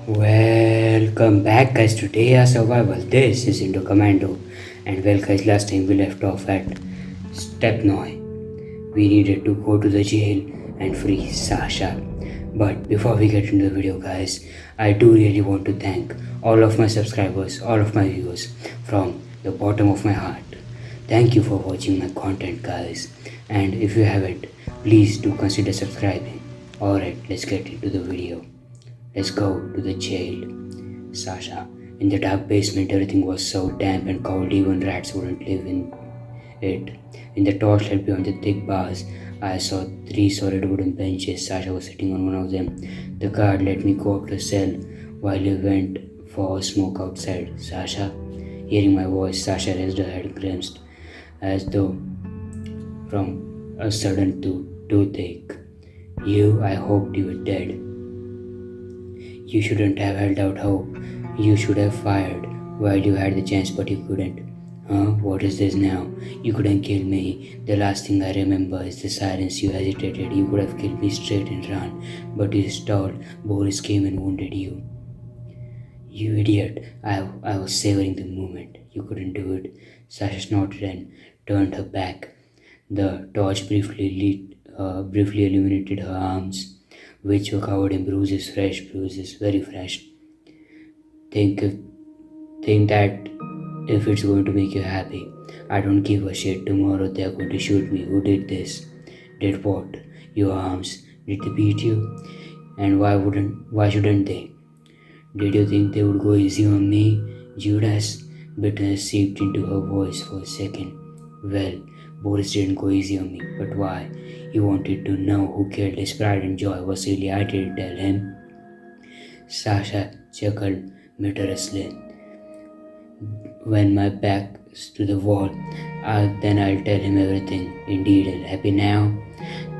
Welcome back guys, today our survival. This is Indo Commando, and well guys, last time we left off at step 9. We needed to go to the jail and free Sasha. But before we get into the video guys, I do really want to thank all of my subscribers, all of my viewers from the bottom of my heart. Thank you for watching my content guys, and if you haven't, please do consider subscribing. Alright, let's get into the video. Let's go to the jail. Sasha. In the dark basement, everything was so damp and cold, even rats wouldn't live in it. In the torchlight behind the thick bars, I saw 3 solid wooden benches. Sasha was sitting on one of them. The guard let me go up to the cell while he went for a smoke outside. Sasha. Hearing my voice, Sasha raised her head, grimaced, as though from a sudden toothache. You, I hoped you were dead. You shouldn't have held out hope. You should have fired while you had the chance, but you couldn't. Huh? What is this now? You couldn't kill me. The last thing I remember is the silence. You hesitated. You could have killed me straight and run, but you stalled. Boris came and wounded you. You idiot. I was savoring the moment. You couldn't do it. Sasha snorted and turned her back. The torch briefly illuminated her arms, which were covered in bruises, fresh bruises, very fresh. Think that if it's going to make you happy. I don't give a shit. Tomorrow they're going to shoot me. Who did this? Did what? Your arms. Did they beat you? And why shouldn't they? Did you think they would go easy on me? Judas? Bitterness seeped into her voice for a second. Well, Boris didn't go easy on me, but why? He wanted to know who killed his pride and joy. Vasily, I didn't tell him. Sasha chuckled murderously. When my back's to the wall, then I'll tell him everything in detail. Happy now?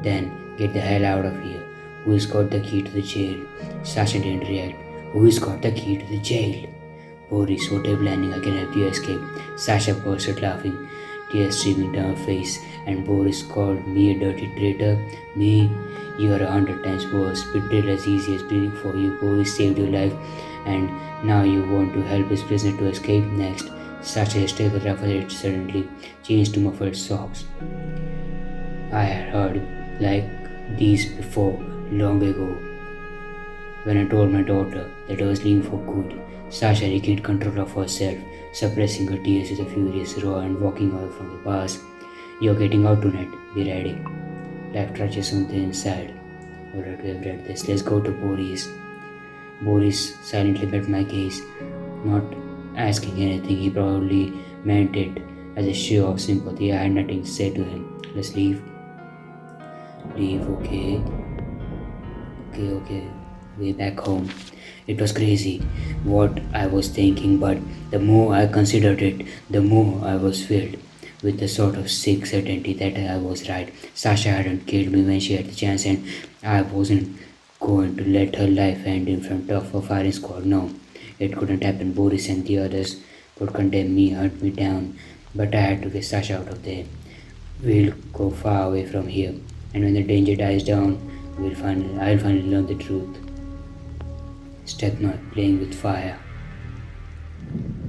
Then get the hell out of here. Who's got the key to the jail? Sasha didn't react. Who's got the key to the jail? Boris, what are you planning? I can help you escape. Sasha burst out laughing, tears streaming down her face. And Boris called me a dirty traitor. Me? You are 100 times worse. Betrayal as easy as breathing for you. Boris saved your life, and now you want to help his prisoner to escape next. Sasha hysterical laughed suddenly changed to muffled sobs. I had heard like these before, long ago, when I told my daughter that I was leaving for good. Sasha regained control of herself, suppressing her tears with a furious roar and walking away from the bars. You're getting out tonight. Be ready. Life touches on the inside. Alright, we have read this. Let's go to Boris. Boris silently met my gaze, not asking anything. He probably meant it as a show of sympathy. I had nothing to say to him. Let's leave. Leave, okay. Okay. Way back home. It was crazy what I was thinking, but the more I considered it, the more I was filled with a sort of sick certainty that I was right. Sasha hadn't killed me when she had the chance, and I wasn't going to let her life end in front of a firing squad. No, it couldn't happen. Boris and the others could condemn me, hunt me down, but I had to get Sasha out of there. We'll go far away from here, and when the danger dies down, I'll finally learn the truth. Step 9. Playing with fire.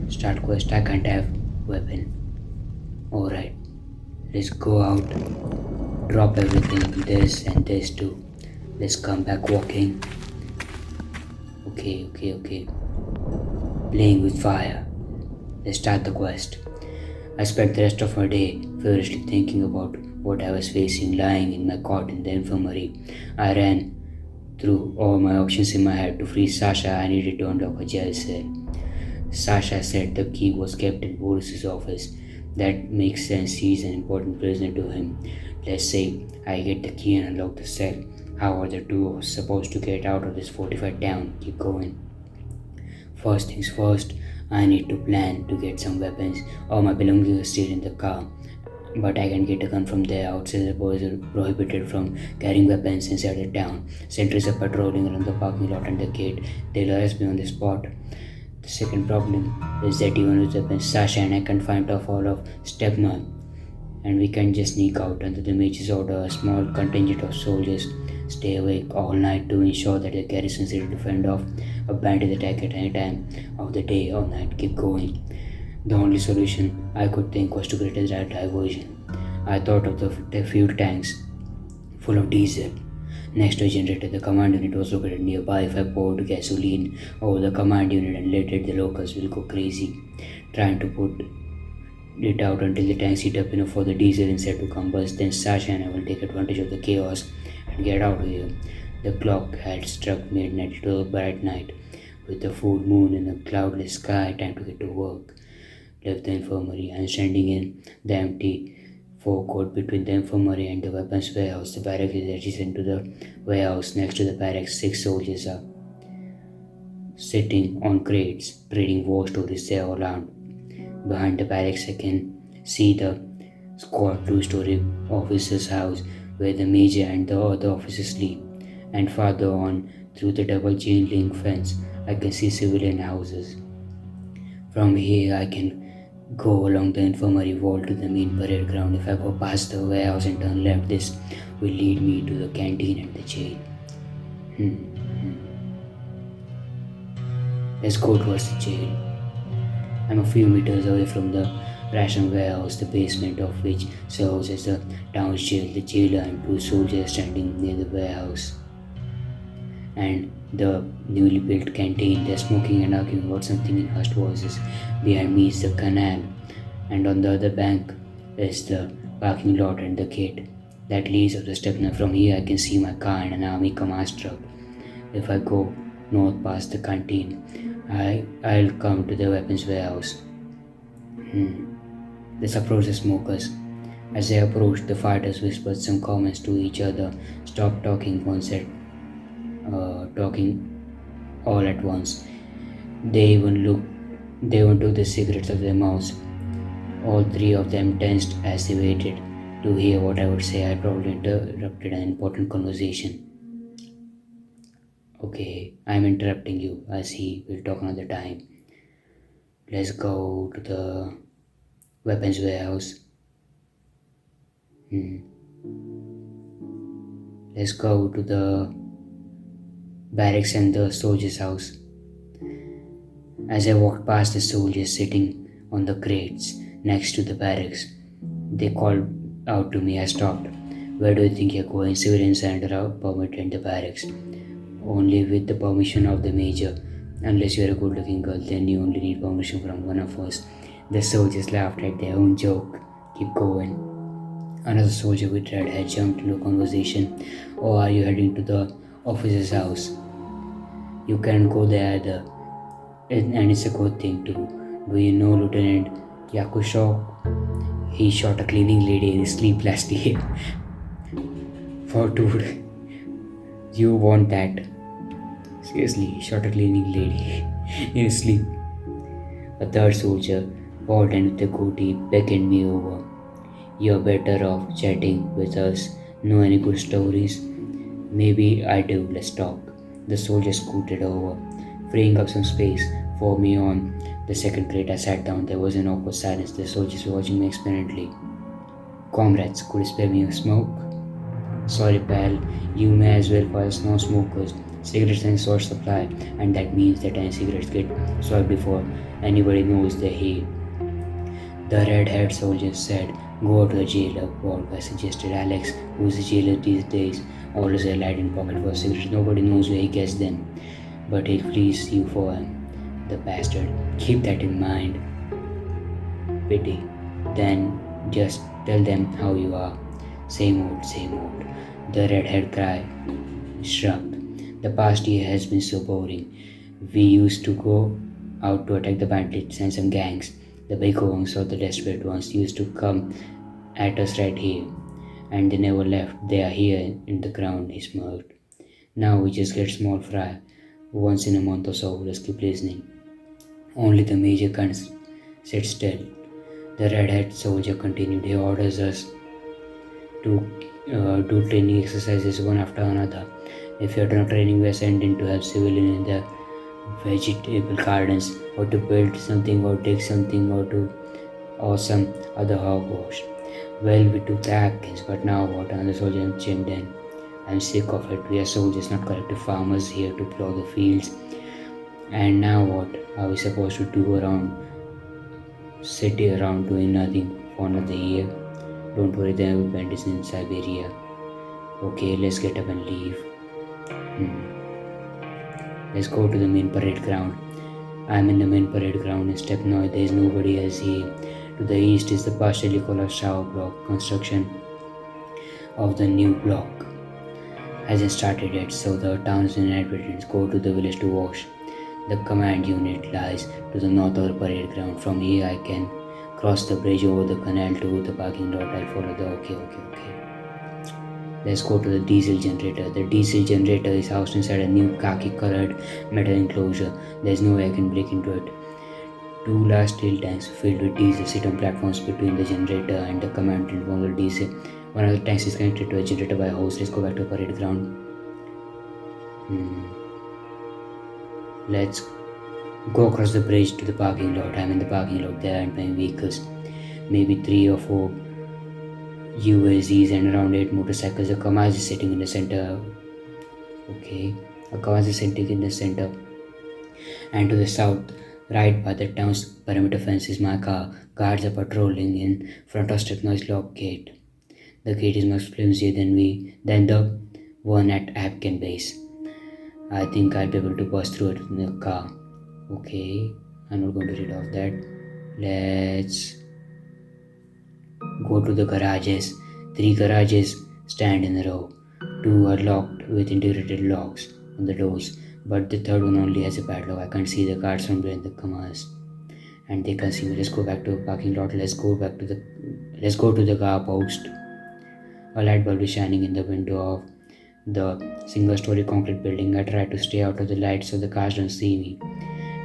Start quest. I can't have weapon. Alright, let's go out, drop everything, this and this too. Let's come back walking. Okay. Playing with fire. Let's start the quest. I spent the rest of my day feverishly thinking about what I was facing lying in my cot in the infirmary. I ran through all my options in my head. To free Sasha, I needed to unlock a jail cell. Sasha said the key was kept in Boris's office. That makes sense. He's an important prisoner to him. Let's say I get the key and unlock the cell. How are the two of us supposed to get out of this fortified town? Keep going. First things first, I need to plan to get some weapons. All my belongings are still in the car, but I can get a gun from there. Outside, the boys are prohibited from carrying weapons inside the town. Sentries are patrolling around the parking lot and the gate. They'll arrest me on the spot. The second problem is that even with weapons, Sasha and I can't find off all of step 9, and we can just sneak out under the mage's order. A small contingent of soldiers stay awake all night to ensure that the garrison is ready to fend off a bandit attack at any time of the day or night. Keep going. The only solution I could think was to create a diversion. I thought of the fuel tanks full of diesel next to a generator. The command unit was located nearby. If I poured gasoline over the command unit and let it, the locals will go crazy, trying to put it out until the tanks heat up enough for the diesel inside to combust. Then Sasha and I will take advantage of the chaos and get out of here. The clock had struck midnight. It was a bright night with the full moon and a cloudless sky. Time to get to work. Left the infirmary. I am standing in the empty forecourt between the infirmary and the weapons warehouse. The barracks is adjacent to the warehouse. Next to the barracks, 6 soldiers are sitting on crates, reading war stories. They are around. Behind the barracks, I can see the squad 2-story officer's house where the major and the other officers sleep. And farther on, through the double chain link fence, I can see civilian houses. From here, I can go along the infirmary wall to the main parade ground. If I go past the warehouse and turn left, this will lead me to the canteen and the jail. Let's go towards the jail. I'm a few meters away from the ration warehouse, the basement of which serves as the town's jail. The jailer and 2 soldiers standing near the warehouse and the newly built canteen. They're smoking and arguing about something in hushed voices. Behind me is the canal, and on the other bank is the parking lot and the gate that leads up the step. Now from here I can see my car and an army command truck. If I go north past the canteen, I'll come to the weapons warehouse. Let's approach the smokers. As they approached, the fighters whispered some comments to each other. Stop talking, one said, talking all at once. They even took the cigarettes of their mouths. All 3 of them tensed as they waited to hear what I would say. I probably interrupted an important conversation. Okay, I'm interrupting you. I see. We'll talk another time. Let's go to the weapons warehouse. Let's go to the barracks and the soldier's house. As I walked past the soldiers sitting on the crates next to the barracks, they called out to me. I stopped. Where do you think you're going? Civilians are permitted in the barracks. Only with the permission of the major. Unless you're a good looking girl, then you only need permission from one of us. The soldiers laughed at their own joke. Keep going. Another soldier with red hair jumped into a conversation. Oh, are you heading to the officer's house? You can't go there either. And it's a good thing too. Do you know Lieutenant Yakushok? He shot a cleaning lady in his sleep last year. For dude, you want that? Seriously, he shot a cleaning lady in his sleep. A third soldier, bald and with a goatee, beckoned me over. You're better off chatting with us. Know any good stories? Maybe I do. Let's talk. The soldier scooted over, freeing up some space for me on the second crate. I sat down. There was an awkward silence. The soldiers were watching me expectantly. Comrades, could you spare me a smoke? Sorry, pal. You may as well for us non-smokers. Cigarettes are in short supply, and that means that any cigarettes get sold before anybody knows they're here. The red-haired soldier said, go to the jailer. Boris, I suggested. Alex, who's the jailer these days, always a light in pocket for cigarettes. Nobody knows where he gets them, but he'll fleece you for him. The bastard. Keep that in mind. Pity. Then just tell them how you are. Same old, same old. The red-haired guy shrugged. The past year has been so boring. We used to go out to attack the bandits and some gangs. The big ones or the desperate ones used to come at us right here. And they never left. They are here in the ground, he smirked. Now we just get small fry once in a month or so. Let's keep listening. Only the major can't sit still. The red-haired soldier continued. He orders us to do training exercises one after another. If you're not training, we are sent in to help civilians in the vegetable gardens, or to build something, or dig something, or some other hogwash. Well, we took the Atkins, but now what? Another soldier chimed in. I'm sick of it. We are soldiers, not collective farmers here to plow the fields. And now what? Are we supposed to do around, sit around doing nothing for another year? Don't worry, the event is in Siberia. Okay, let's get up and leave. Let's go to the main parade ground. I'm in the main parade ground in Stepnoy. There is nobody else here. To the east is the partially collapsed tower block. Construction of the new block hasn't started yet, so the town's inhabitants go to the village to wash. The command unit lies to the north of the parade ground. From here, I can cross the bridge over the canal to the parking lot. I'll follow the. Okay. Let's go to the diesel generator. The diesel generator is housed inside a new khaki colored metal enclosure. There's no way I can break into it. Two large steel tanks filled with diesel sit on platforms between the generator and the command unit. One of the tanks is connected to a generator by a hose. Let's go back to the parade ground. Let's go across the bridge to the parking lot. I'm in the parking lot. There aren't many vehicles. Maybe 3 or 4 UAZs and around 8 motorcycles. A Kamaz is sitting in the center. Okay. A Kamaz is sitting in the center. And to the south, right by the town's perimeter fence is my car. Guards are patrolling in front of Stepnoy's lock gate. The gate is much flimsier than the one at Apkin base. I think I'll be able to pass through it in the car. Okay, I'm not going to read off that. Let's go to the garages. 3 garages stand in a row. 2 are locked with integrated locks on the doors, but the third one only has a padlock. I can't see the guards from behind the Kamas, and they can see me. Let's go back to the parking lot. Let's go to the car post. A light bulb is shining in the window of the single-story concrete building. I try to stay out of the light so the cars don't see me,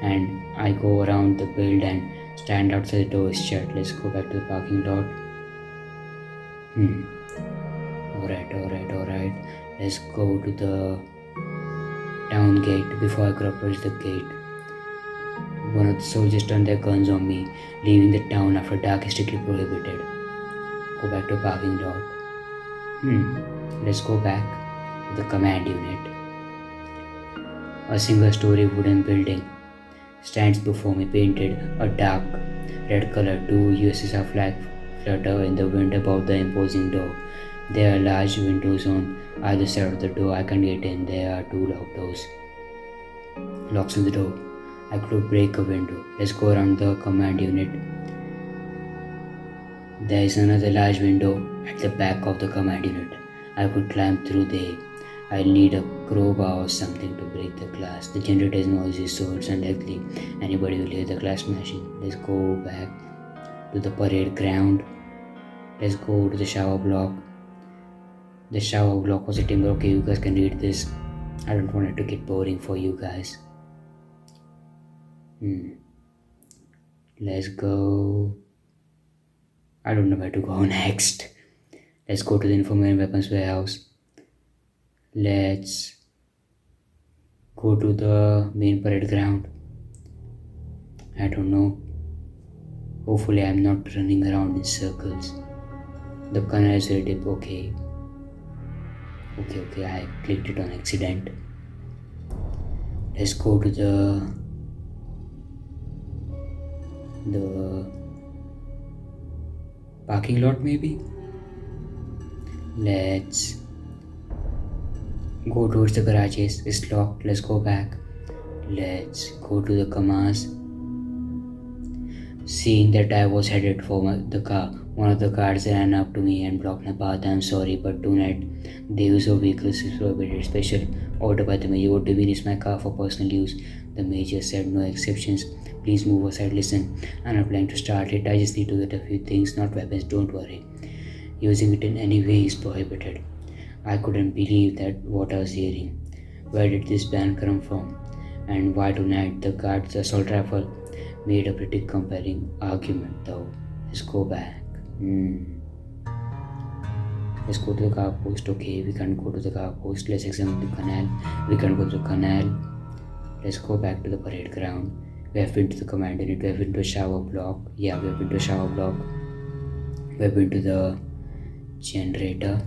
and I go around the build and stand outside the door is shut. Let's go back to the parking lot. Alright. Let's go to the town gate. Before I could approach the gate, one of the soldiers turned their guns on me. Leaving the town after dark is strictly prohibited. Go back to the parking lot. Let's go back to the command unit. A single-story wooden building stands before me, painted a dark red color. 2 USSR flags flutter in the wind above the imposing door. There are large windows on either side of the door. I can get in. There are 2 locks on the door. I could break a window. Let's go around the command unit. There is another large window at the back of the command unit. I could climb through there. I'll need a crowbar or something to break the glass. The generator is noisy, so it's unlikely anybody will hear the glass smashing. Let's go back to the parade ground. Let's go to the shower block. The shower block was a timber. Okay, you guys can read this. I don't want it to get boring for you guys. Let's go. I don't know where to go next. Let's go to the infirmary and weapons warehouse. Let's go to the main parade ground. I don't know. Hopefully I'm not running around in circles. The colonel is ready. Okay, I clicked it on accident. Let's go to the parking lot maybe. Let's go towards the garages. It's locked. Let's go back. Let's go to the Kamaz. Seeing that I was headed for the car, one of the guards ran up to me and blocked my path. I'm sorry, but tonight the use of vehicles is prohibited. Special order by the major. What do you mean is my car for personal use? The major said no exceptions. Please move aside. Listen, I'm not planning to start it. I just need to get a few things, not weapons. Don't worry. Using it in any way is prohibited. I couldn't believe that what I was hearing. Where did this ban come from? And why tonight? The guard's assault rifle made a pretty compelling argument though. Let's go back. Let's go to the car post. Okay, we can't go to the car post. Let's examine the canal. We can't go to the canal. Let's go back to the parade ground. We have been to the command unit. We have been to a shower block. Yeah, we have been to a shower block. We have been to the generator.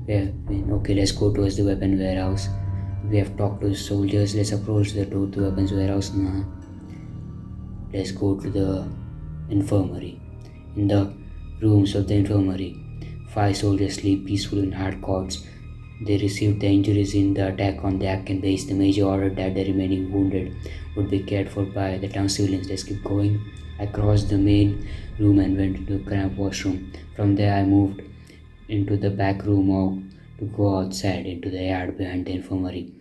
We have been okay. Let's go towards the weapon warehouse. We have talked to soldiers. Let's approach the door to weapons warehouse now. Let's go to the infirmary. In the rooms of the infirmary, 5 soldiers sleep peacefully in hard cots. They received the injuries in the attack on the Afghan base. The major ordered that the remaining wounded would be cared for by the town civilians. Let's keep going. I crossed the main room and went into a cramped washroom. From there, I moved into the back room to go outside into the yard behind the infirmary.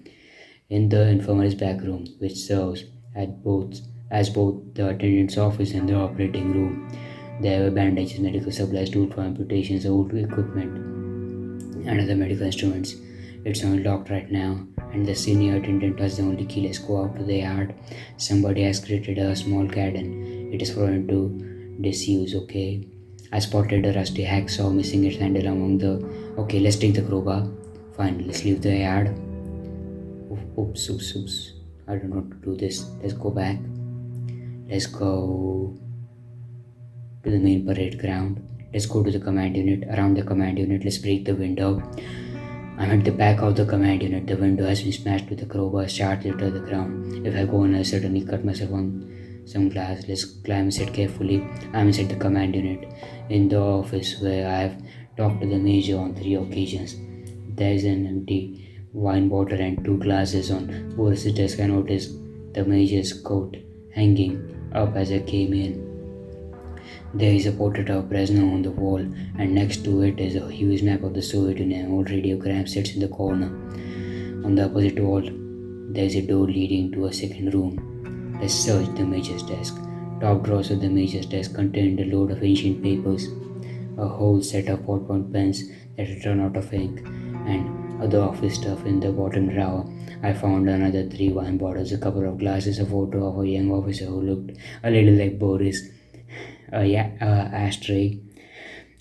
In the infirmary's back room, which serves as both the attendant's office and the operating room, there were bandages, medical supplies, tools for amputations, old equipment, and other medical instruments. It's only locked right now, and the senior attendant has the only key. Let's go out to the yard. Somebody has created a small garden. It is for into disuse, okay? I spotted a rusty hacksaw missing its handle among the. Okay, let's take the crowbar. Fine, let's leave the yard. Oops. I don't know how to do this. Let's go back. Let's go to the main parade ground. Let's go to the command unit. Around the command unit, let's break the window. I'm at the back of the command unit. The window has been smashed with a crowbar, shards to the ground. If I go in, I certainly cut myself on some glass. Let's climb inside carefully. I'm inside the command unit, in the office where I have talked to the major on 3 occasions. There is an empty wine bottle and 2 glasses on Boris's desk. I noticed the major's coat hanging up as I came in. There is a portrait of Brezhnev on the wall, and next to it is a huge map of the Soviet Union. An old radiogram sits in the corner. On the opposite wall, there is a door leading to a second room. Let's search the major's desk. Top drawers of the major's desk contained a load of ancient papers, a whole set of ballpoint pens that had run out of ink, and other office stuff. In the bottom drawer, I found another 3 wine bottles, a couple of glasses, a photo of a young officer who looked a little like Boris, a ashtray,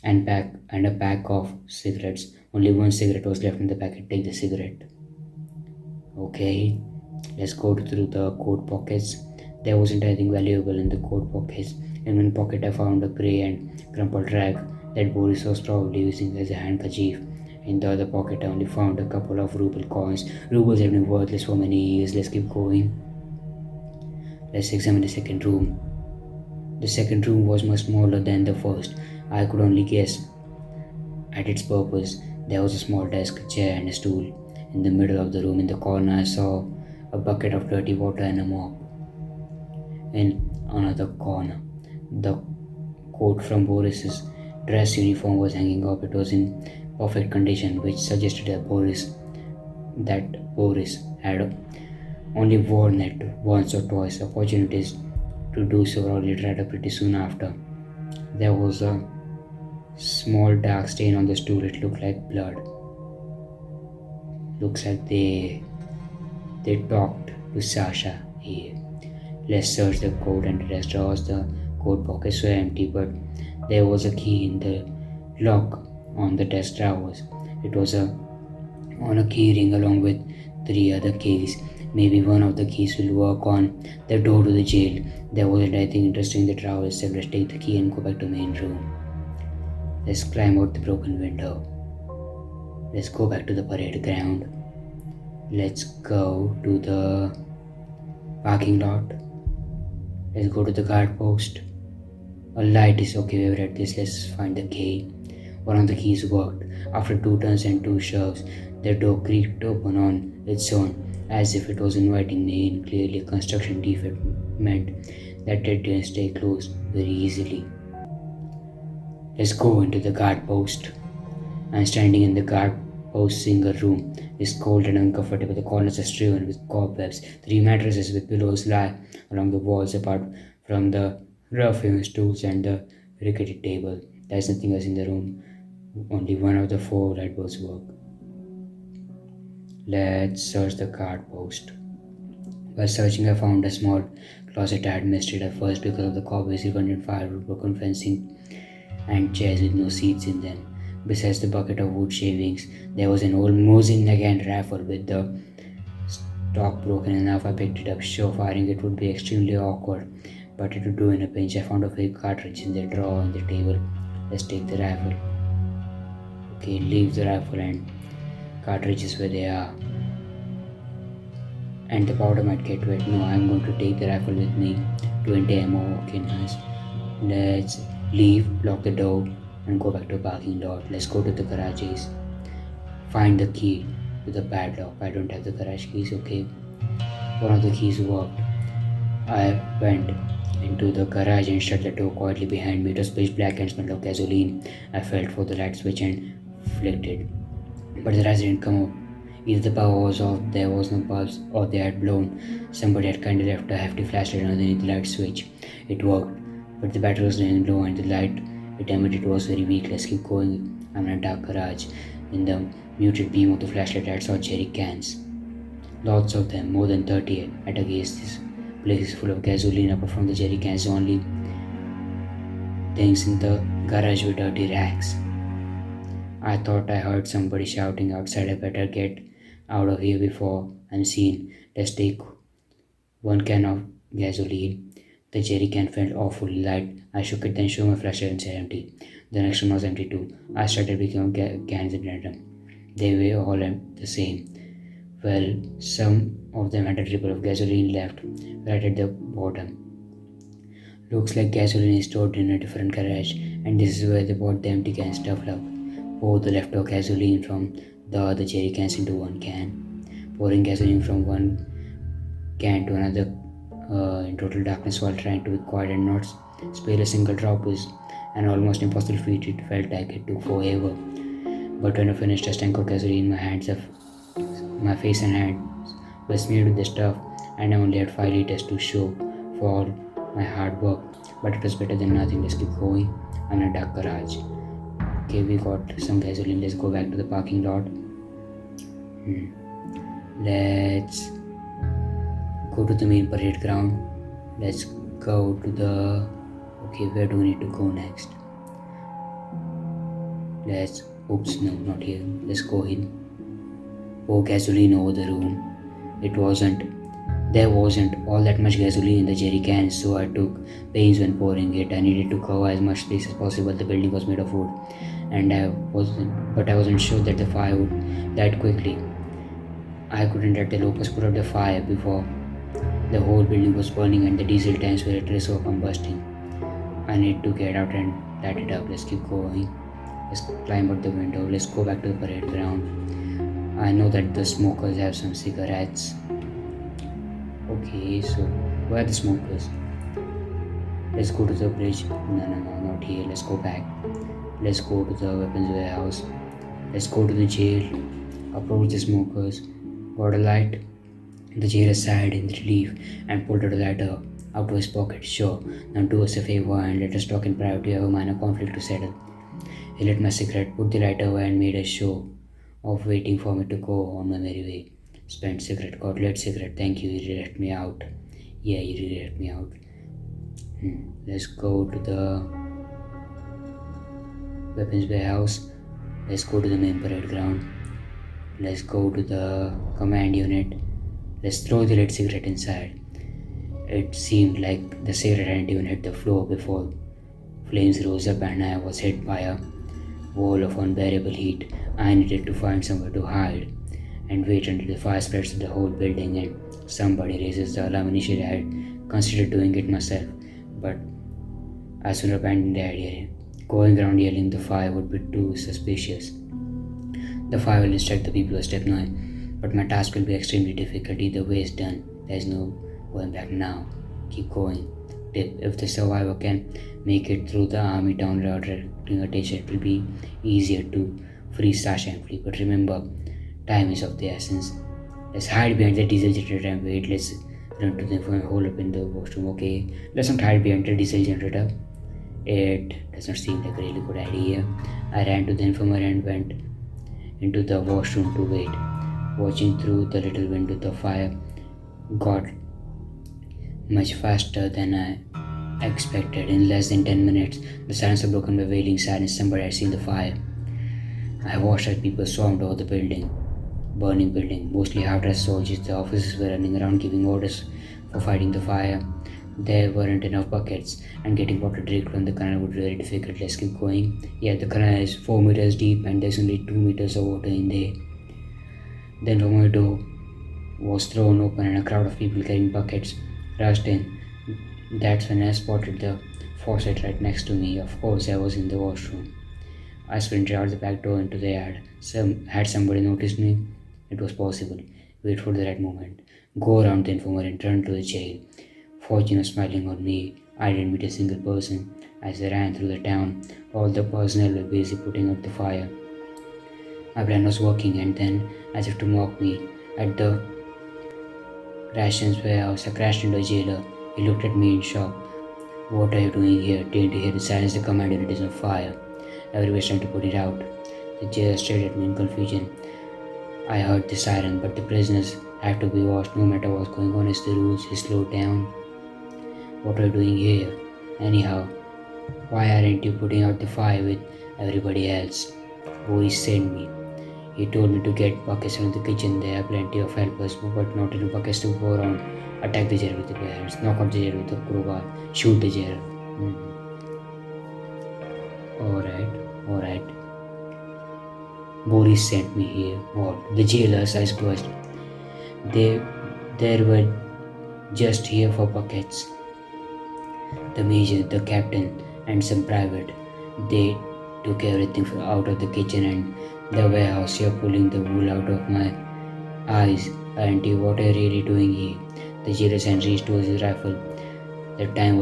and a pack of cigarettes. Only one cigarette was left in the packet. Take the cigarette. Okay, let's go through the coat pockets. There wasn't anything valuable in the coat pockets. In one pocket, I found a grey and crumpled rag that Boris was probably using as a handkerchief. In the other pocket, I only found a couple of ruble coins. Rubles have been worthless for many years. Let's keep going. Let's examine the second room. The second room was much smaller than the first. I could only guess at its purpose. There was a small desk, a chair, and a stool. In the middle of the room, in the corner, I saw a bucket of dirty water and a mop. In another corner, the coat from Boris's dress uniform was hanging up. It was in perfect condition, which suggested that Boris had only worn it once or twice. Opportunities to do so probably dried up pretty soon after. There was a small dark stain on the stool. It looked like blood. Looks like they talked to Sasha here. Let's search the coat and dress drawers. The coat pockets were empty, but there was a key in the lock on the desk drawers. It was on a key ring along with 3 other keys. Maybe one of the keys will work on the door to the jail. There wasn't anything interesting in the drawer itself. Let's take the key and go back to the main room. Let's climb out the broken window. Let's go back to the parade ground. Let's go to the parking lot. Let's go to the guard post. A light is okay. We've read this. Let's find the key. One of the keys worked. After 2 turns and 2 shoves, the door creaked open on its own, as if it was inviting me in. Clearly, a construction defect meant that it didn't stay closed very easily. Let's go into the guard post. I'm standing in the guard post single room. It's cold and uncomfortable. The corners are strewn with cobwebs. 3 mattresses with pillows lie along the walls apart from the rough-hewn stools and the rickety table. There's nothing else in the room. Only one of the 4 light bulbs work. Let's search the guard post. While searching, I found a small closet. I had missed it at first because of the cobwebs. It contained firewood, broken fencing, and chairs with no seats in them. Besides the bucket of wood shavings, there was an old Mosin Nagant rifle with the stock broken enough. I picked it up, sure firing it would be extremely awkward, but it would do in a pinch. I found a fake cartridge in the drawer on the table. Let's take the rifle. Okay, leave the rifle and cartridges where they are. And the powder might get wet. No, I'm going to take the rifle with me. 20 ammo. Okay, nice. Let's leave, lock the door, and go back to the parking lot. Let's go to the garages. Find the key to the padlock. I don't have the garage keys. Okay, one of the keys worked. I went into the garage and shut the door quietly behind me. It was pitch black and smelled of gasoline. I felt for the light switch and flicked it. But the lights didn't come up. Either the power was off, there was no pulse, or they had blown. Somebody had kindly left a hefty flashlight underneath the light switch. It worked, but the battery was running low and the light it emitted was very weak. Let's keep going. I'm in a dark garage. In the muted beam of the flashlight, I saw jerry cans. Lots of them, more than 30 at a guess. This place is full of gasoline. Apart from the jerry cans, the only things in the garage were dirty racks. I thought I heard somebody shouting outside. I better get out of here before I'm seen. Let's take one can of gasoline. The jerry can felt awfully light. I shook it, then showed my flashlight and said empty. The next one was empty too. I started picking up cans at random. They were all the same. Well, some of them had a dribble of gasoline left right at the bottom. Looks like gasoline is stored in a different garage, and this is where they bought the empty cans stuffed up. Pour the leftover gasoline from the other jerry cans into one can. Pouring gasoline from one can to another in total darkness while trying to be quiet and not spill a single drop was an almost impossible feat. It felt like it took forever. But when I finished, a stank of gasoline, my face and hands were smeared with the stuff, and I only had 5 liters to show for all my hard work. But it was better than nothing. Let's keep going. I'm in a dark garage. Okay, we got some gasoline. Let's go back to the parking lot. Let's go to the main parade ground. Let's go to the... Okay, where do we need to go next? Let's... Oops, no, not here. Let's go in. Pour gasoline over the room. There wasn't all that much gasoline in the jerry cans, so I took pains when pouring it. I needed to cover as much space as possible. The building was made of wood, and I wasn't sure that the fire would light quickly. I couldn't let the locusts put out the fire before the whole building was burning and the diesel tanks were at risk of combusting. I need to get out and light it up. Let's keep going. Let's climb out the window. Let's go back to the parade ground. I know that the smokers have some cigarettes. Okay, so where are the smokers? Let's go to the bridge. No, not here. Let's go back. Let's go to the weapons warehouse. Let's go to the jail. Approach the smokers. Got a light. The jailer sighed in relief and pulled out a lighter out of his pocket. Sure, now do us a favor and let us talk in private. We have a minor conflict to settle. He lit my cigarette, put the lighter away, and made a show of waiting for me to go on my merry way. Spent cigarette, got lit cigarette. Thank you, you really let me out. Yeah, you really let me out. Let's go to the weapons warehouse. Let's go to the main parade ground. Let's go to the command unit. Let's throw the lit cigarette inside. It seemed like the cigarette hadn't even hit the floor before flames rose up and I was hit by a wall of unbearable heat. I needed to find somewhere to hide and wait until the fire spreads to the whole building and somebody raises the alarm. Initially, I had considered doing it myself, but I soon abandoned the idea. Going around yelling the fire would be too suspicious. The fire will distract the people who step near, but my task will be extremely difficult. Either way is done. There is no going back now. Keep going. Tip: if the survivor can make it through the army town without directing attention, it will be easier to free Sasha and flee. But remember, time is of the essence. Let's hide behind the diesel generator and wait. Let's run to the informant hole up in the washroom. Okay, let's not hide behind the diesel generator. It does not seem like a really good idea. I ran to the infirmary and went into the washroom to wait. Watching through the little window, the fire got much faster than I expected. In less than 10 minutes, the silence was broken by wailing silence. Somebody had seen the fire. I watched as people swarmed over the burning building, mostly half-dressed soldiers. The officers were running around giving orders for fighting the fire. There weren't enough buckets, and getting water direct from the canal would be very difficult. Let's keep going. Yeah, the canal is 4 meters deep, and there's only 2 meters of water in there. Then the door was thrown open, and a crowd of people carrying buckets rushed in. That's when I spotted the faucet right next to me. Of course, I was in the washroom. I sprinted out the back door into the yard. Had somebody noticed me? It was possible. Wait for the right moment. Go around the informer and turn to the jail. Fortune was smiling on me. I didn't meet a single person. As I ran through the town, all the personnel were busy putting out the fire. My plan was working, and then, as if to mock me, at the rations warehouse, I crashed into a jailer. He looked at me in shock. What are you doing here? Didn't you hear the silence? The command unit is on fire. Everybody was trying to put it out. The jailer stared at me in confusion. I heard the siren, but the prisoners had to be washed no matter what's going on. Is the rules? He slowed down. What are you doing here? Anyhow, why aren't you putting out the fire with everybody else? Boris sent me. He told me to get buckets from the kitchen. There are plenty of helpers, but not enough buckets to go around. Attack the jailer with the bare hands. Knock out the jailer with the crowbar. Shoot the jailer. Alright. Boris sent me here. What? The jailers, I squashed. They were just here for buckets. The major, the captain, and some private. They took everything out of the kitchen and the warehouse. You're pulling the wool out of my eyes. Auntie, what are you really doing here? The jailer's hand reached towards his rifle. The time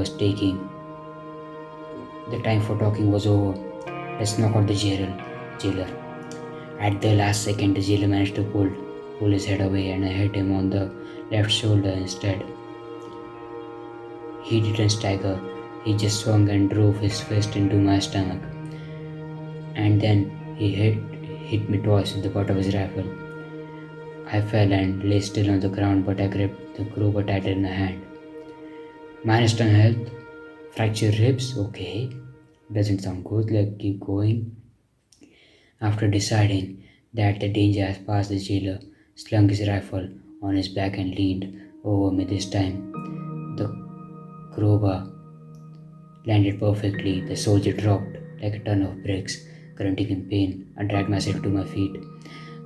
for talking was over. Let's knock out the jailer. At the last second, the jailer managed to pull his head away, and I hit him on the left shoulder instead. He didn't stagger. He just swung and drove his fist into my stomach. And then he hit me twice with the butt of his rifle. I fell and lay still on the ground, but I gripped the crowbar tighter in my hand. -10 health, fractured ribs, okay. Doesn't sound good, let's keep going. After deciding that the danger has passed, the jailer slung his rifle on his back and leaned over me this time. The crowbar landed perfectly. The soldier dropped like a ton of bricks, grunting in pain. I dragged myself to my feet.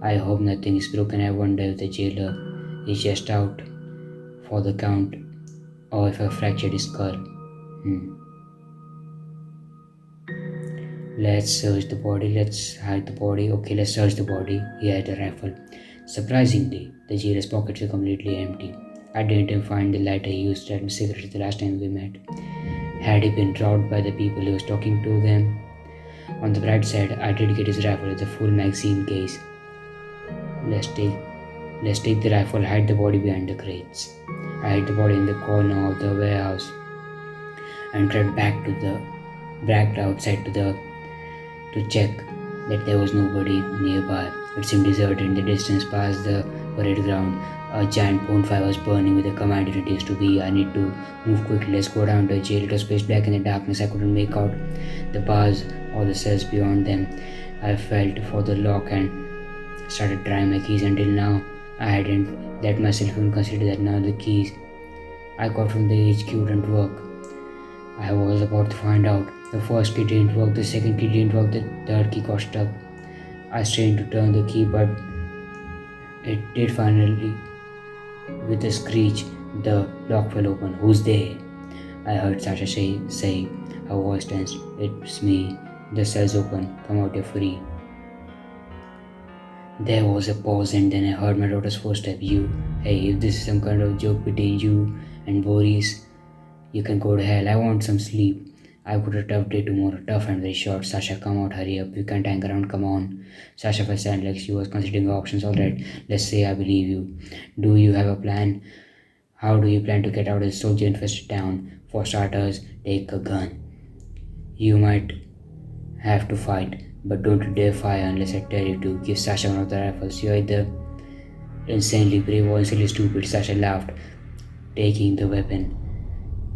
I hope nothing is broken. I wonder if the jailer is just out for the count or if I fractured his skull. Let's search the body. Let's hide the body. Okay, let's search the body. He had a rifle. Surprisingly, the jailer's pockets were completely empty. I didn't even find the lighter he used to light my cigarettes the last time we met. Had he been robbed by the people he was talking to them? On the bright side, I did get his rifle with a full magazine case. Let's take the rifle, hide the body behind the crates. I hid the body in the corner of the warehouse and crept back outside to check that there was nobody nearby. It seemed deserted. In the distance past the parade ground, a giant bonfire was burning with a command unit used to be. I need to move quickly. Let's go down to the jail. It was pitch black in the darkness. I couldn't make out the bars or the cells beyond them. I felt for the lock and started trying my keys. Until now, I hadn't let myself even consider that none of the keys I got from the HQ didn't work. I was about to find out. The first key didn't work, the second key didn't work, the third key got stuck. I strained to turn the key, but it did finally. With a screech, the lock fell open. Who's there? I heard Sasha say, her voice tensed. It's me. The cell's open. Come out, you're free. There was a pause, and then I heard my daughter's footstep. Hey, if this is some kind of joke between you and Boris, you can go to hell. I want some sleep. I've got a tough day tomorrow, tough and very short. Sasha, come out, hurry up. You can't hang around, come on. Sasha felt silent like she was considering options. Alright, let's say I believe you. Do you have a plan? How do you plan to get out of this soldier-infested town? For starters, take a gun. You might have to fight, but don't dare fire unless I tell you to. Give Sasha one of the rifles. You're either insanely brave or insanely stupid. Sasha laughed, taking the weapon.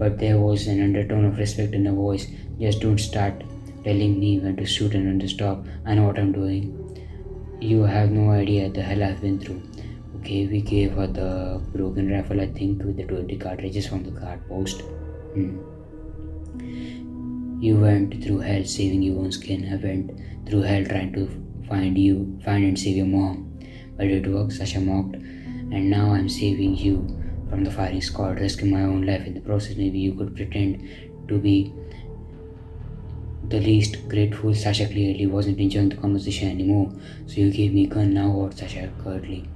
But there was an undertone of respect in her voice. Just don't start telling me when to shoot and when to stop. I know what I'm doing. You have no idea the hell I've been through. Okay, we gave her the broken rifle, I think, with the 20 cartridges from the guard post. Hmm. You went through hell saving your own skin. I went through hell trying to find and save your mom. But it worked, Sasha mocked. And now I'm saving you from the firing squad, risking my own life in the process. Maybe you could pretend to be the least grateful. Sasha clearly wasn't enjoying the conversation anymore. So you gave me a gun, now what? Sasha curtly.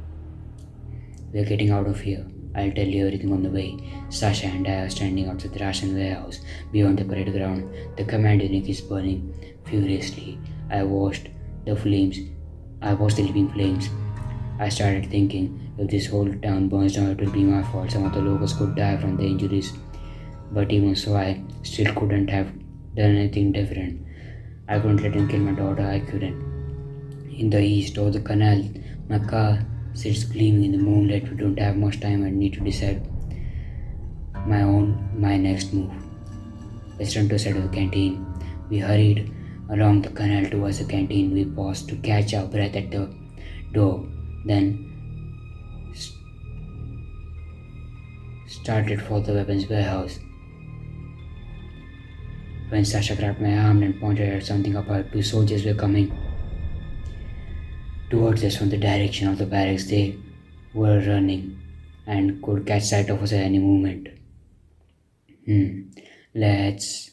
We're getting out of here. I'll tell you everything on the way. Sasha and I are standing outside the ration warehouse beyond the parade ground. The command unit is burning furiously. The flames. I watched the leaping flames. I started thinking, if this whole town burns down, it will be my fault. Some of the locals could die from the injuries. But even so, I still couldn't have done anything different. I couldn't let him kill my daughter. I couldn't. In the east, over the canal, my car sits gleaming in the moonlight. We don't have much time. I need to decide my next move. Let's run to the side of the canteen. We hurried along the canal towards the canteen. We paused to catch our breath at the door. Then started for the weapons warehouse. When Sasha grabbed my arm and pointed at something up ahead, 2 soldiers were coming towards us from the direction of the barracks. They were running and could catch sight of us at any moment. Let's.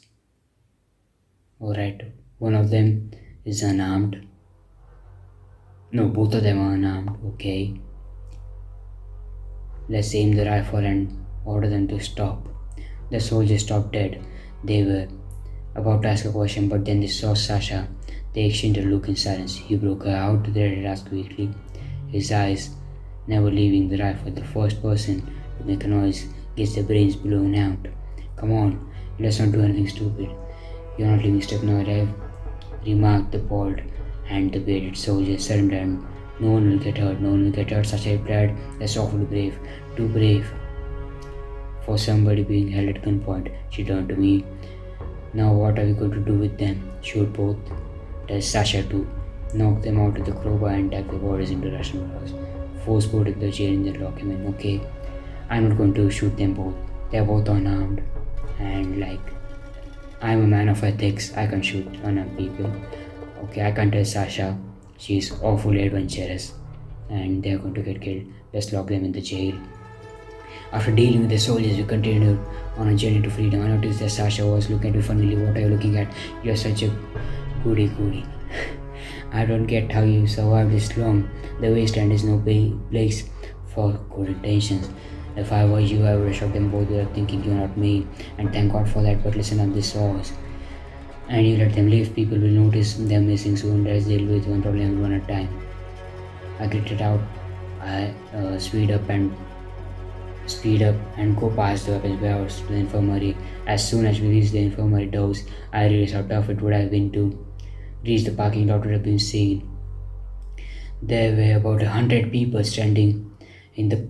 Alright, one of them is unarmed. No, both of them are unarmed. Okay. Let's aim the rifle and order them to stop. The soldiers stopped dead. They were about to ask a question, but then they saw Sasha. They exchanged a look in silence. He broke her out, they asked quickly, his eyes never leaving the rifle. The first person to make a noise gets their brains blown out. Come on, let's not do anything stupid. You're not leaving Step No alive, remarked the bald and the bearded soldier. Surrender and no one will get hurt. No one will get hurt. Sasha replied, that's awfully brave. Too brave for somebody being held at gunpoint. She turned to me. Now what are we going to do with them? Shoot both? Tell Sasha to knock them out with the crowbar and tag the Boris into Russian warehouse. Force Boris to the jail and then lock him in. Okay, I'm not going to shoot them both. They're both unarmed. And I'm a man of ethics. I can shoot unarmed people. Okay, I can't tell Sasha. She's awfully adventurous. And they're going to get killed. Let's lock them in the jail. After dealing with the soldiers, we continued on a journey to freedom. I noticed that Sasha was looking at me funnily. What are you looking at? You're such a goody. I don't get how you survived this long. The wasteland is no place for good intentions. If I were you, I would have shot them both without thinking. You're not me, and thank God for that. But listen up, this was. And you let them leave, people will notice them missing soon. Let's deal with one problem one at a time. I gritted out. I speed up and go past the weapons warehouse to the infirmary. As soon as we reached the infirmary doors, I realized how tough it would have been to reach the parking lot without being seen. There were about 100 people standing in the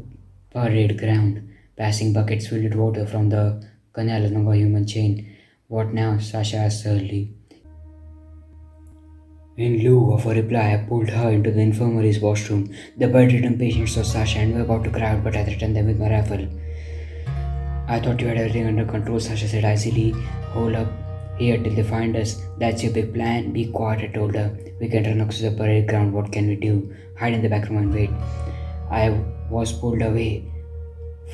parade ground, passing buckets filled with water from the canal along a human chain. What now? Sasha asked early. In lieu of a reply, I pulled her into the infirmary's washroom. The bedridden patients saw Sasha and were about to cry out, but I threatened them with my rifle. I thought you had everything under control, Sasha said icily. Hold up here till they find us. That's your big plan. Be quiet, I told her. We can run across the parade ground. What can we do? Hide in the back room and wait. I was pulled away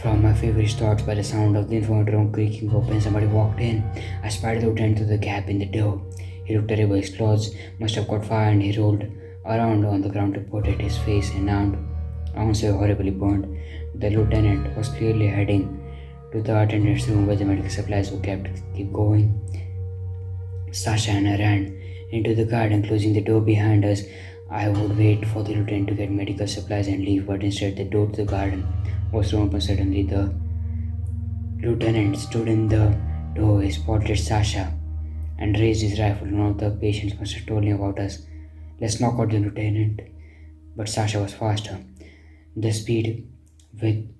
from my feverish thoughts by the sound of the infirmary door creaking open. Somebody walked in. I spied the lieutenant through the gap in the door. He looked terrible. His clothes must have caught fire and he rolled around on the ground to protect his face and arms were horribly burned. The lieutenant was clearly heading to the attendant's room where the medical supplies were kept. Keep going. Sasha and I ran into the garden, closing the door behind us. I would wait for the lieutenant to get medical supplies and leave, but instead the door to the garden was thrown open suddenly. The lieutenant stood in the doorway, spotted Sasha, and raised his rifle. One of the patients must have told him about us. Let's knock out the lieutenant. But Sasha was faster. The speed with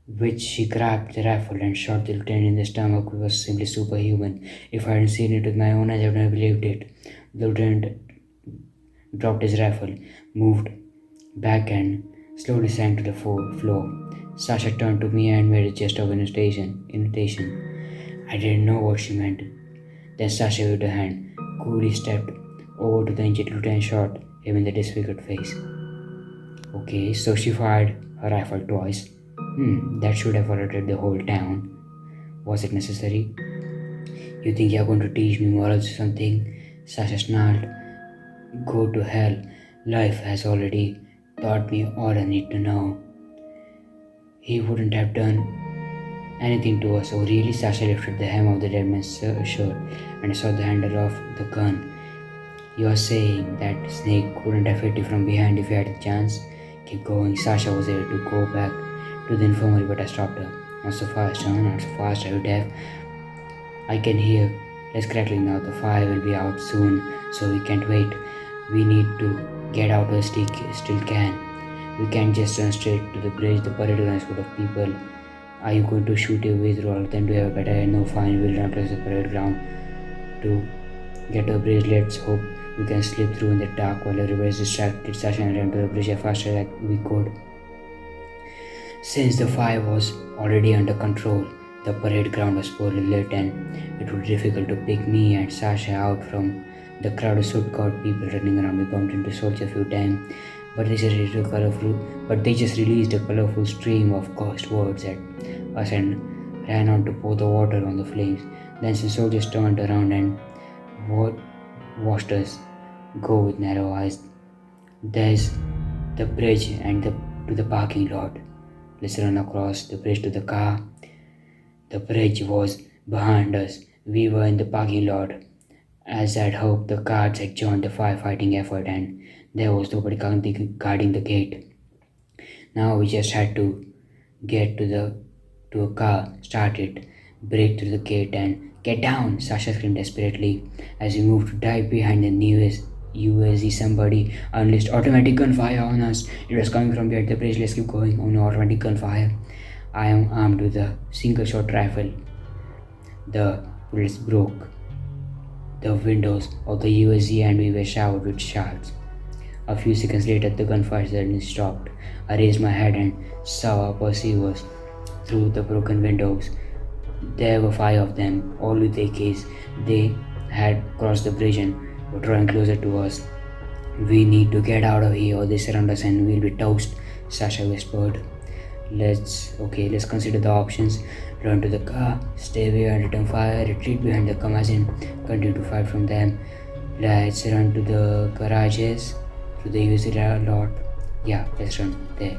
which she grabbed the rifle and shot the lieutenant in the stomach was simply superhuman. If I hadn't seen it with my own eyes, I would have believed it. The lieutenant dropped his rifle, moved back, and slowly sank to the floor. Sasha turned to me and made a gesture of invitation. I didn't know what she meant. Then Sasha waved her hand, coolly stepped over to the injured lieutenant, shot him in the disfigured face. Okay, so she fired her rifle twice. That should have alerted the whole town. Was it necessary? You think you're going to teach me morals or something? Sasha snarled. Go to hell. Life has already taught me all I need to know. He wouldn't have done anything to us. Oh really? Sasha lifted the hem of the dead man's shirt and saw the handle of the gun. You're saying that snake couldn't have hit you from behind if you had the chance? Keep going. Sasha was ready to go back to the infirmary, but I stopped her. Not so fast, huh? Not so fast. I would have. I can hear less crackling now. The fire will be out soon, so we can't wait. We need to get out as still can. We can't just run straight to the bridge. The parade ground is full of people. Are you going to shoot your way through all of them? Do you have a better idea? No, fine. We'll run across the parade ground to get to the bridge. Let's hope we can slip through in the dark while everybody's distracted. Sasha and ran to the bridge as fast as we could. Since the fire was already under control, the parade ground was poorly lit and it would be difficult to pick me and Sasha out from the crowd of suit-coat people running around. We bumped into soldiers a few times, but they just released a colorful stream of cursed words at us and ran on to pour the water on the flames. Then some soldiers turned around and watched us go with narrow eyes. There's the bridge and to the parking lot. Let's run across the bridge to the car. The bridge was behind us. We were in the parking lot. As I'd hoped, the guards had joined the firefighting effort and there was nobody guarding the gate. Now we just had to get to a car, start it, break through the gate and get down, Sasha screamed desperately. As we moved to dive behind the newest USZ, somebody unleashed automatic gunfire on us. It was coming from behind the bridge. Let's keep going. Oh no, automatic gunfire. I am armed with a single-shot rifle. The bullets broke the windows of the USZ and we were showered with shards. A few seconds later, the gunfire suddenly stopped. I raised my head and saw our pursuers through the broken windows. There were 5 of them, all with AKs. They had crossed the bridge and were drawing closer to us. We need to get out of here or they surround us and we'll be toast, Sasha whispered. Let's consider the options. Run to the car, stay behind, return fire, retreat behind the commas and continue to fight from them. Let's run to the garages, to the USZ lot. Yeah, let's run there.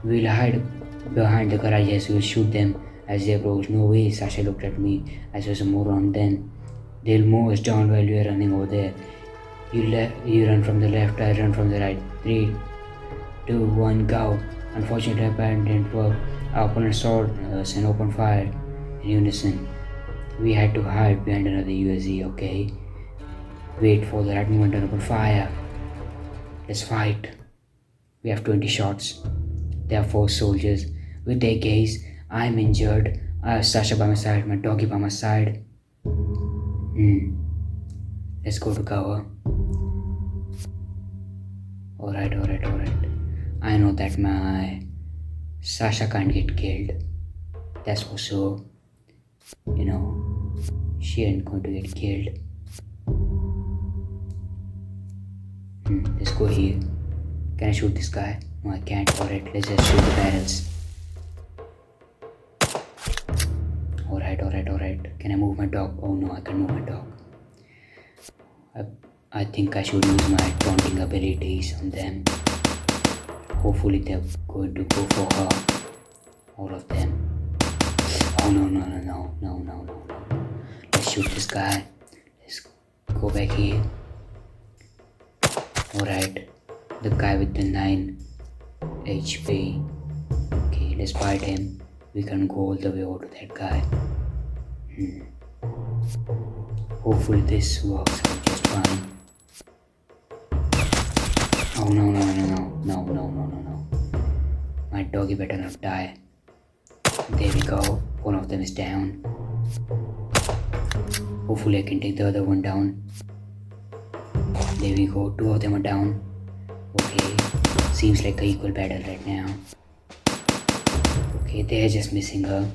We'll hide behind the garages, we'll shoot them as they approach. No way, Sasha looked at me as I was a moron. Then they'll mow us down while we are running over there. You run from the left, I run from the right. 3, 2, 1, go. Unfortunately, our plan didn't work. Our opponent saw us and opened fire in unison. We had to hide behind another USZ, okay? Wait for the right moment and open fire. Let's fight. We have 20 shots. There are 4 soldiers with AKs. I'm injured. I have Sasha by my side, my doggy by my side. Let's go to cover. Alright. I know that my Sasha can't get killed. That's for sure. She ain't going to get killed. Let's go here. Can I shoot this guy? No, I can't. Alright, let's just shoot the barrels. Alright. Can I move my dog? Oh no, I can't move my dog. I think I should use my taunting abilities on them. Hopefully they're going to go for her. All of them. Oh no. Let's shoot this guy. Let's go back here. Alright. The guy with the 9 HP. Okay, let's fight him. We can go all the way over to that guy. Hopefully this works out just fine. Oh no. My doggy better not die. There we go. One of them is down. Hopefully I can take the other one down. There we go. 2 of them are down. Okay. seems like an equal battle right now. Okay, they're just missing her.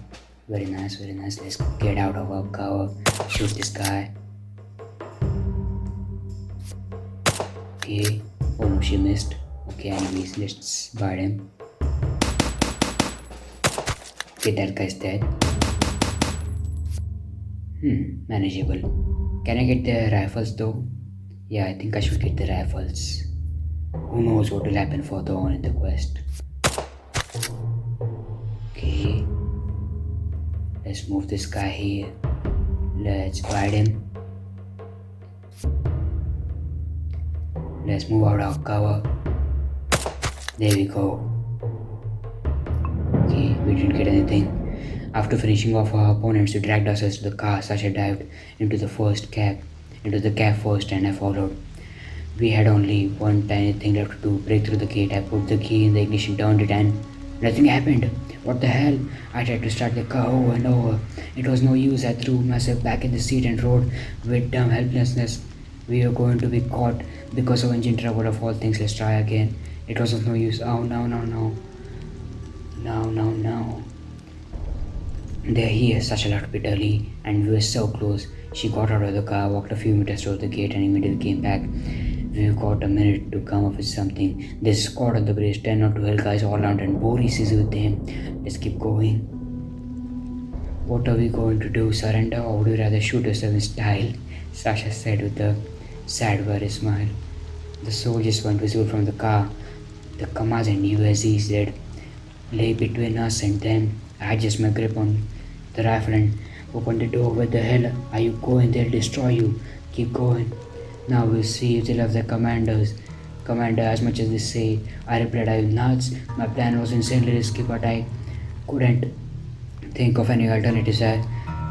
Very nice, very nice. Let's get out of our cover. Shoot this guy. Okay. Oh no, she missed. Okay, anyways, let's bite him. Okay, that guy's dead. Manageable. Can I get the rifles though? Yeah, I think I should get the rifles. Who knows what will happen further on in the quest. Okay. Let's move this guy here. Let's bite him. Let's move out our cover. There we go. Okay, we didn't get anything. After finishing off our opponents, we dragged ourselves to the car. Sasha dived into the cab first, and I followed. We had only one tiny thing left to do, break through the gate. I put the key in the ignition, turned it, and nothing happened. What the hell? I tried to start the car over and over. It was no use. I threw myself back in the seat and rode with dumb helplessness. We were going to be caught because of engine trouble of all things. Let's try again. It was of no use. Oh, no. No. They're here, Sasha laughed bitterly, and we were so close. She got out of the car, walked a few meters toward the gate, and immediately came back. We've got a minute to come up with something. There's a squad on the bridge, 10 or 12 guys all around, and Boris is with them. Let's keep going. What are we going to do? Surrender, or would you rather shoot yourself in style? Sasha said with a sad, worried smile. The soldiers weren't visible from the car. The Kamas and USEs that lay between us and them. I adjust my grip on the rifle and open the door. Where the hell are you going? They'll destroy you. Keep going. Now we'll see if they love their commander as much as they say. I replied, are you nuts? My plan was insanely risky, but I couldn't think of any alternatives. I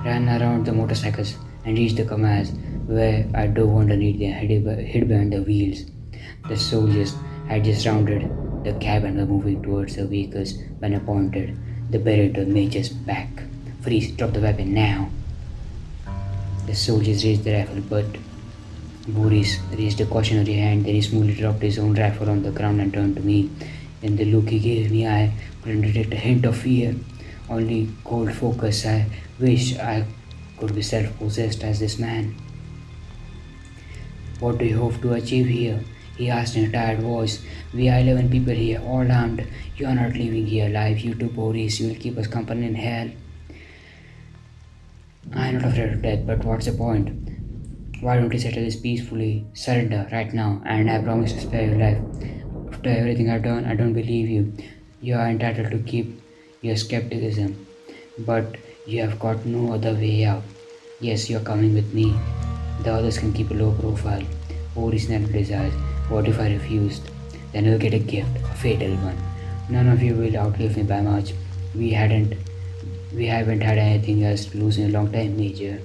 ran around the motorcycles and reached the Kamas, where I dove underneath them, hid behind the wheels. The soldiers had just rounded the cab and were moving towards the vehicles when I pointed the barrel to the major's back. Freeze, drop the weapon now. The soldiers raised the rifle, but Boris raised a cautionary hand. Then he smoothly dropped his own rifle on the ground and turned to me. In the look he gave me, I couldn't detect a hint of fear, only cold focus. I wish I could be self-possessed as this man. What do you hope to achieve here? He asked in a tired voice. We are 11 people here, all armed. You are not leaving here alive. You too, Boris. You will keep us company in hell. I am not afraid of death, but what's the point? Why don't you settle this peacefully? Surrender right now, and I promise to spare your life. After everything I've done, I don't believe you. You are entitled to keep your skepticism, but you have got no other way out. Yes, you are coming with me. The others can keep a low profile. Boris narrowed his eyes. What if I refused? Then you'll get a gift, a fatal one. None of you will outlive me by much. We haven't had anything else to lose in a long time, Major.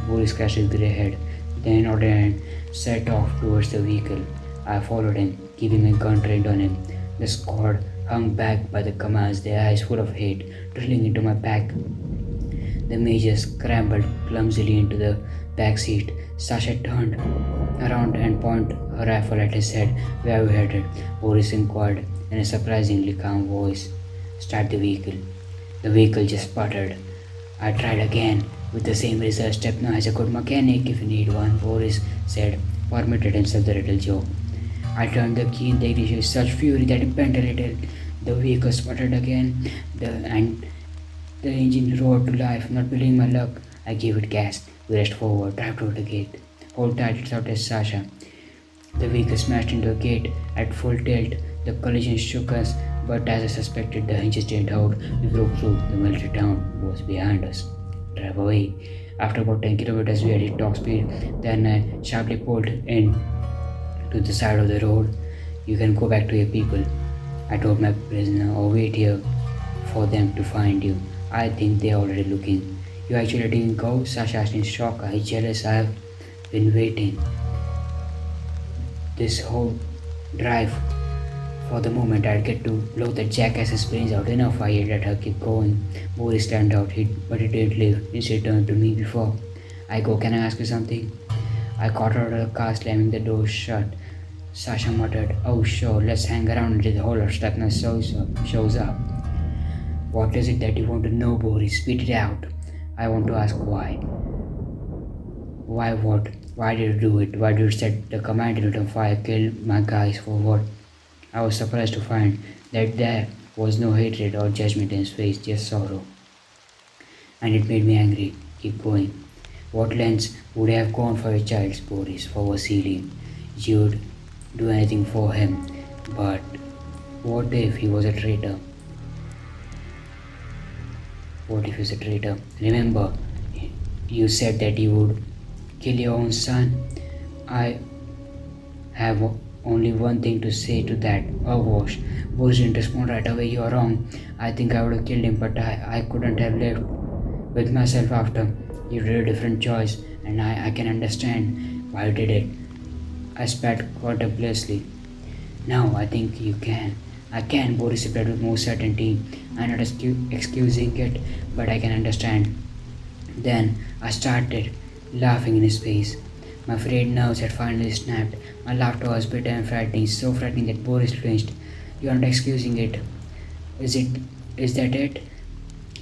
Boris scratched his grey head. Then he nodded and set off towards the vehicle. I followed him, keeping my gun trained on him. The squad hung back by the commands, their eyes full of hate, drilling into my back. The Major scrambled clumsily into the back seat. Sasha turned around and pointed her rifle at his head. Where are we headed? Boris inquired in a surprisingly calm voice. Start the vehicle. The vehicle just sputtered. I tried again, with the same result. Step now as a good mechanic if you need one, Boris said, permitted himself the little joke. I turned the key in the ignition with such fury that it bent a little. The vehicle sputtered again, and the engine roared to life. Not believing my luck, I gave it gas. We raced forward, drive toward the gate. Hold tight, shouted Sasha. The vehicle smashed into a gate at full tilt. The collision shook us, but as I suspected, the hinges didn't hold. We broke through. The military town was behind us. Drive away. After about 10 kilometers, we had hit top speed. Then I sharply pulled in to the side of the road. You can go back to your people, I told my prisoner, or wait here for them to find you. I think they're already looking. You actually didn't go? Sasha asked in shock. Are you jealous? I've been waiting this whole drive for the moment I'd get to blow the jackass's brains out. Enough, I yelled at her. Keep going. Boris turned out, but he didn't leave. Instead, turned to me before I go. Can I ask you something? I caught her out of the car, slamming the door shut. Sasha muttered, "Oh, sure, let's hang around until the whole of Stepna shows up. What is it that you want to know, Boris? Spit it out. I want to ask why. Why what? Why did you do it? Why did you set the command unit on fire, kill my guys for what?" I was surprised to find that there was no hatred or judgment in his face, just sorrow. And it made me angry. Keep going. What lengths would you have gone for your child, Boris, for Vasily? You'd do anything for him. But what if he was a traitor? What if he's a traitor? Remember, you said that you would kill your own son. I have only one thing to say to that. Oh gosh, Boris didn't respond right away. You're wrong. I think I would have killed him, but I couldn't have left with myself after. You did a different choice, and I can understand why you did it. I spat contemptuously. No, I think you can. I can, Boris replied with more certainty. I'm not excusing it, but I can understand. Then I started laughing in his face. My frayed nerves had finally snapped. My laughter was bitter and frightening, so frightening that Boris flinched. You are not excusing it. Is it? Is that it?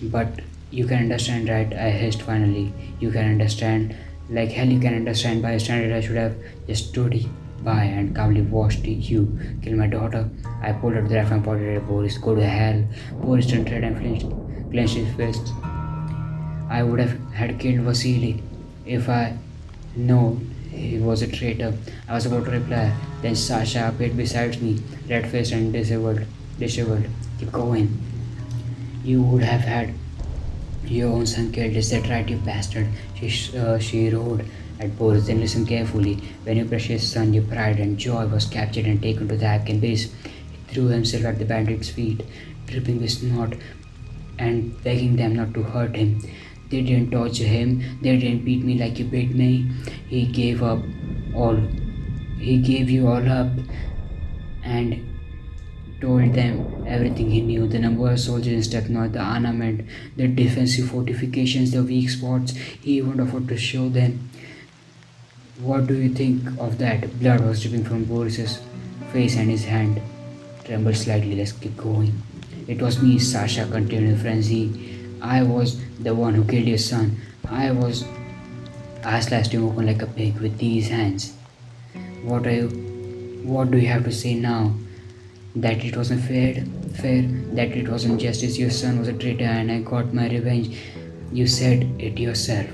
But you can understand, right? I hissed finally. You can understand. Like hell, you can understand. By standard, I should have just stood by and calmly watched you kill my daughter. I pulled out the rifle and pointed at Boris. Go to hell. Boris turned red and clenched his fists. I would have had killed Vasily if I known he was a traitor. I was about to reply. Then Sasha appeared beside me, red-faced and disheveled. Keep going. You would have had your own son killed. Is that right, you bastard? She roared at Boris. Then listen carefully. When your precious son, your pride and joy, was captured and taken to the Afghan base, he threw himself at the bandits' feet, dripping with snot and begging them not to hurt him. They didn't torture him. They didn't beat me like you beat me. He gave up all. He gave you all up and told them everything he knew. The number of soldiers in Stepnoy, the armament, the defensive fortifications, the weak spots. He even offered to show them. What do you think of that? Blood was dripping from Boris's face and his hand trembled slightly. Let's keep going. It was me, Sasha continued in frenzy. I was the one who killed your son. I slashed him open like a pig with these hands. What do you have to say now? That it wasn't fair, that it wasn't justice. Your son was a traitor and I got my revenge. You said it yourself.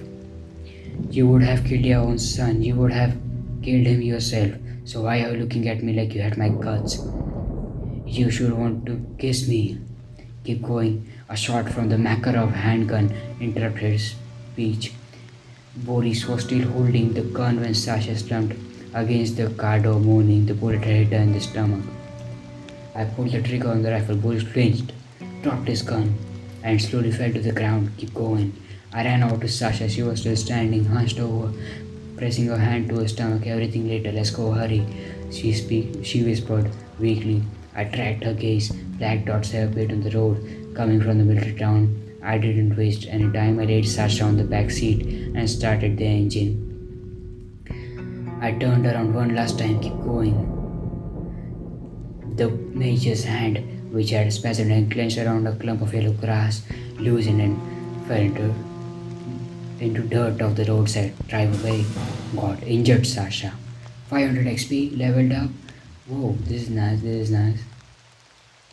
You would have killed your own son. You would have killed him yourself. So why are you looking at me like you had my guts? You should want to kiss me. Keep going. A shot from the Makarov handgun interrupted his speech. Boris was still holding the gun when Sasha slumped against the car door, moaning. The bullet had hit her in the stomach. I pulled the trigger on the rifle. Boris flinched, dropped his gun, and slowly fell to the ground. Keep going. I ran over to Sasha. She was still standing, hunched over, pressing her hand to her stomach. Everything later. Let's go, hurry. She whispered weakly. I tracked her gaze. Black dots had appeared on the road, coming from the military town. I didn't waste any time. I laid Sasha on the back seat and started the engine. I turned around one last time. Keep going. The major's hand, which had spasmed and clenched around a clump of yellow grass, loosened and fell into dirt off the roadside. Drive away. Got injured, Sasha. 500 XP, leveled up. Whoa, this is nice.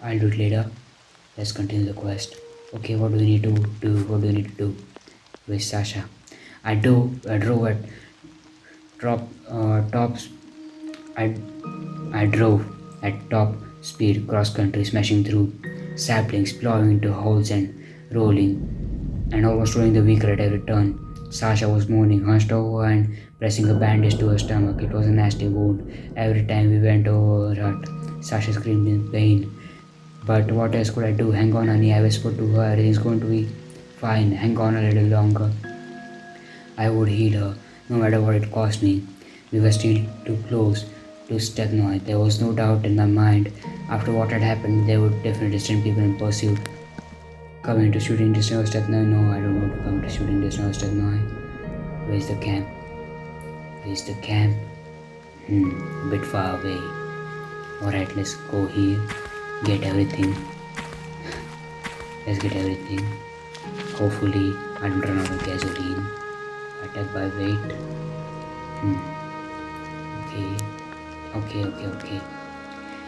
I'll do it later. Let's continue the quest. Okay, what do we need to do? With Sasha. I drove at tops. I drove at top speed cross country, smashing through saplings, plowing into holes and almost rolling the vehicle at every turn. Sasha was moaning, hunched over and pressing a bandage to her stomach. It was a nasty wound. Every time we went over her hut, Sasha screamed in pain. But what else could I do? Hang on, honey, I whispered to her. Everything's going to be fine. Hang on a little longer. I would heal her, no matter what it cost me. We were still too close to Stepnoy. There was no doubt in my mind. After what had happened, they would definitely send people in pursuit. Coming to shooting distance of Stepnoy? No, I don't want to come to shooting distance of Stepnoy. Where's the camp? A bit far away. Alright, let's go here. Get everything. Let's get everything. Hopefully, I don't run out of gasoline. Attack by weight. Okay.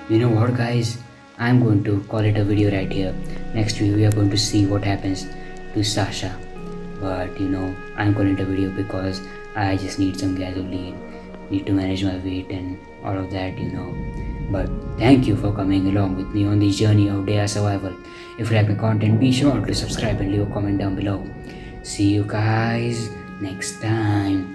You know what, guys? I'm going to call it a video right here. Next week, we are going to see what happens to Sasha. But I'm calling it a video because I just need some gasoline, need to manage my weight and all of that. But thank you for coming along with me on this journey of day survival. If you like my content, be sure to subscribe and leave a comment down below. See you guys next time.